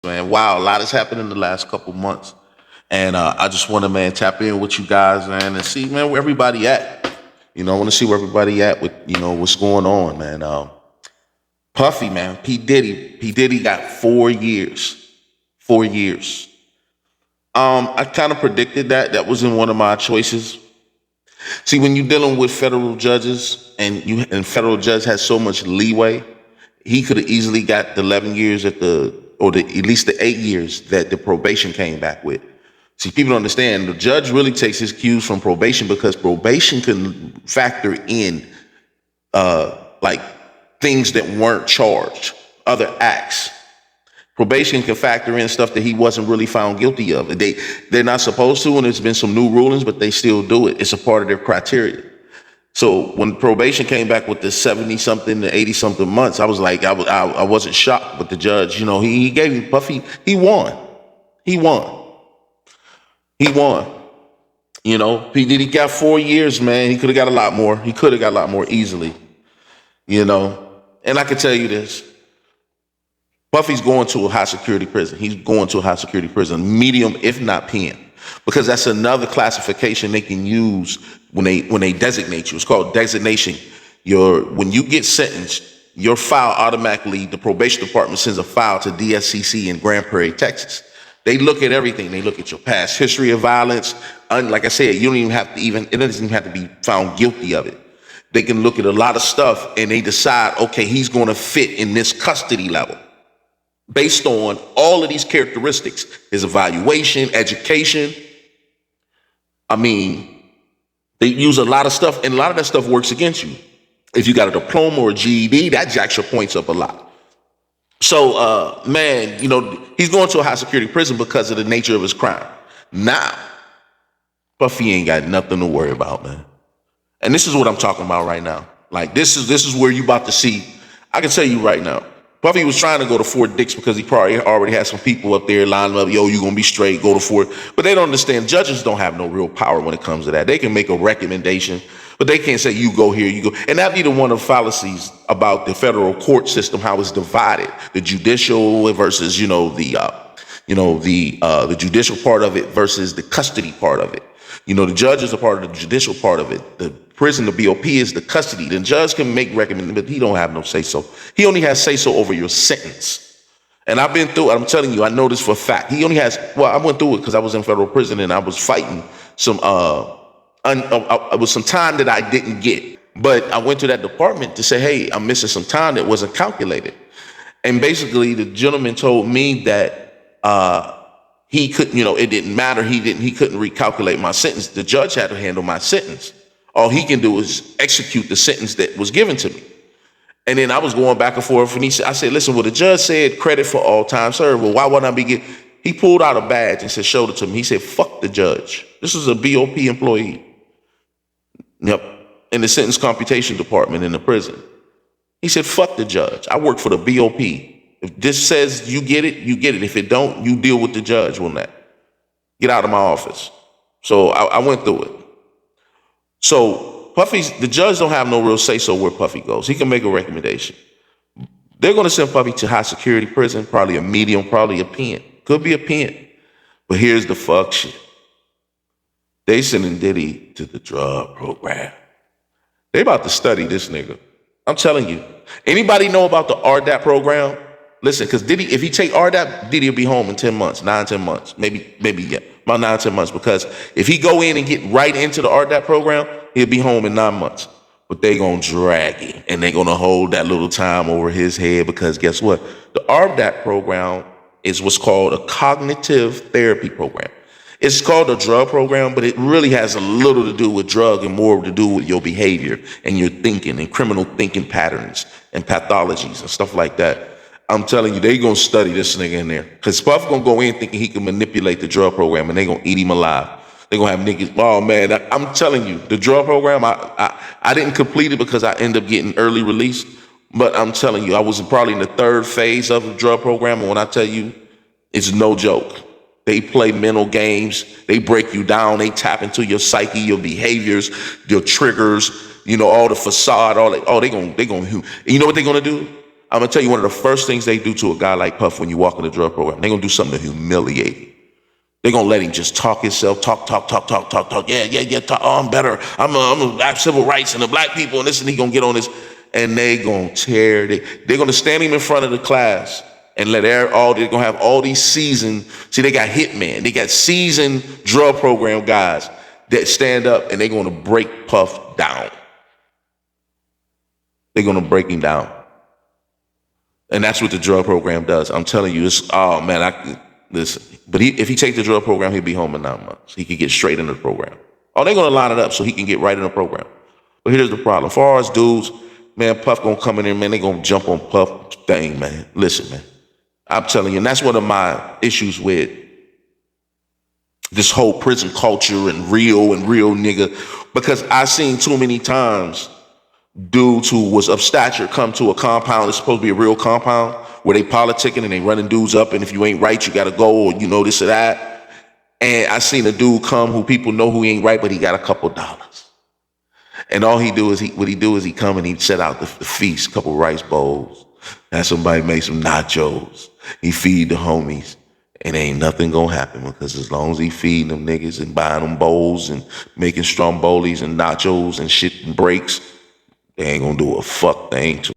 Man, wow, a lot has happened in the last couple months. And I just want to, man, tap in with you guys, man, and see, man, where everybody at. I want to see where everybody at with, what's going on, man. Puffy, man, P. Diddy got 4 years. 4 years. I kind of predicted that. That was in one of my choices. See, when you're dealing with federal judges and federal judge has so much leeway, he could have easily got the 11 years at least the 8 years that the probation came back with. See, people don't understand the judge really takes his cues from probation because probation can factor in like things that weren't charged, other acts. Probation can factor in stuff that he wasn't really found guilty of. They're not supposed to, and there's been some new rulings, but they still do it. It's a part of their criteria. So when probation came back with the 70 something to 80 something months, I was like, I wasn't shocked. But the judge, he gave him Puffy. He won. He won. He won. P Diddy got 4 years, man. He could have got a lot more. He could have got a lot more easily. And I can tell you this. Puffy's going to a high security prison. He's going to a high security prison, medium, if not pen, because that's another classification they can use when they designate you. It's called designation. When you get sentenced, your file automatically, the probation department sends a file to DSCC in Grand Prairie, Texas. They look at everything. They look at your past history of violence. Like I said, you don't even have to it doesn't even have to be found guilty of it. They can look at a lot of stuff and they decide, okay, he's going to fit in this custody level based on all of these characteristics, his evaluation, education. I mean, they use a lot of stuff, and a lot of that stuff works against you. If you got a diploma or a GED, that jacks your points up a lot. So, man, he's going to a high security prison because of the nature of his crime. Now, Puffy ain't got nothing to worry about, man. And this is what I'm talking about right now. Like, this is where you about to see. I can tell you right now, Puffy was trying to go to Fort Dix because he probably already had some people up there lining up. Yo, you gonna be straight, go to Fort. But they don't understand. Judges don't have no real power when it comes to that. They can make a recommendation, but they can't say you go here, you go. And that'd be the one of the fallacies about the federal court system, how it's divided. The judicial versus, the judicial part of it versus the custody part of it. The judge is a part of the judicial part of it. The prison, the BOP, is the custody. The judge can make recommendations, but he don't have no say-so. He only has say-so over your sentence. And I've been through it. I'm telling you, I know this for a fact. He only has, I went through it because I was in federal prison and I was fighting some, it was some time that I didn't get. But I went to that department to say, hey, I'm missing some time that wasn't calculated. And basically the gentleman told me that, he couldn't, it didn't matter. He couldn't recalculate my sentence. The judge had to handle my sentence. All he can do is execute the sentence that was given to me. And then I was going back and forth, and I said, listen, well, the judge said credit for all time served. Well, why wouldn't I be getting? He pulled out a badge and said, showed it to me. He said, fuck the judge. This is a BOP employee. Yep. In the sentence computation department in the prison. He said, fuck the judge. I work for the BOP. If this says you get it, you get it. If it don't, you deal with the judge on that. Get out of my office. So I went through it. So the judge don't have no real say-so where Puffy goes. He can make a recommendation. They're going to send Puffy to high security prison, probably a medium, probably a pen. Could be a pen. But here's the fuck shit. They sending Diddy to the drug program. They about to study this nigga. I'm telling you. Anybody know about the RDAP program? Listen, because Diddy, if he take RDAP, Diddy will be home in 10 months, 9-10 months, maybe, yeah, about 9-10 months. Because if he go in and get right into the RDAP program, he'll be home in 9 months. But they gonna drag him, and they gonna hold that little time over his head because guess what? The RDAP program is what's called a cognitive therapy program. It's called a drug program, but it really has a little to do with drug and more to do with your behavior and your thinking and criminal thinking patterns and pathologies and stuff like that. I'm telling you, they gonna study this nigga in there. Cause Puff gonna go in thinking he can manipulate the drug program and they gonna eat him alive. They gonna have niggas, oh man, I'm telling you, the drug program, I didn't complete it because I ended up getting early release. But I'm telling you, I was probably in the third phase of the drug program. And when I tell you, it's no joke. They play mental games. They break you down. They tap into your psyche, your behaviors, your triggers, all the facade, all that. Oh, they gonna, you know what they're gonna do? I'm gonna tell you one of the first things they do to a guy like Puff when you walk in the drug program, they're gonna do something to humiliate him. They're gonna let him just talk himself, talk. Yeah. Talk. Oh, I'm better. I'm a civil rights and the black people and this, and he gonna get on this, and they gonna tear it. They're gonna stand him in front of the class and let they're gonna have all these seasoned. See, they got hitmen, they got seasoned drug program guys that stand up and they're gonna break Puff down. They're gonna break him down. And that's what the drug program does. I'm telling you, it's, oh man, listen. But if he take the drug program, he'll be home in 9 months. He could get straight into the program. Oh, they're gonna line it up so he can get right in the program. But here's the problem. As far as dudes, man, Puff gonna come in there, man, they gonna jump on Puff thing, man. Listen, man. I'm telling you, and that's one of my issues with this whole prison culture and real nigga, because I seen too many times dudes who was of stature come to a compound that's supposed to be a real compound where they politicking and they running dudes up, and if you ain't right, you gotta go, or you know this or that. And I seen a dude come who people know who he ain't right, but he got a couple dollars. And all he do is he come and he set out the feast, a couple rice bowls, have somebody make some nachos. He feed the homies, and ain't nothing gonna happen, because as long as he feeding them niggas and buying them bowls and making strombolis and nachos and shit and breaks, they ain't gonna do a fuck thing to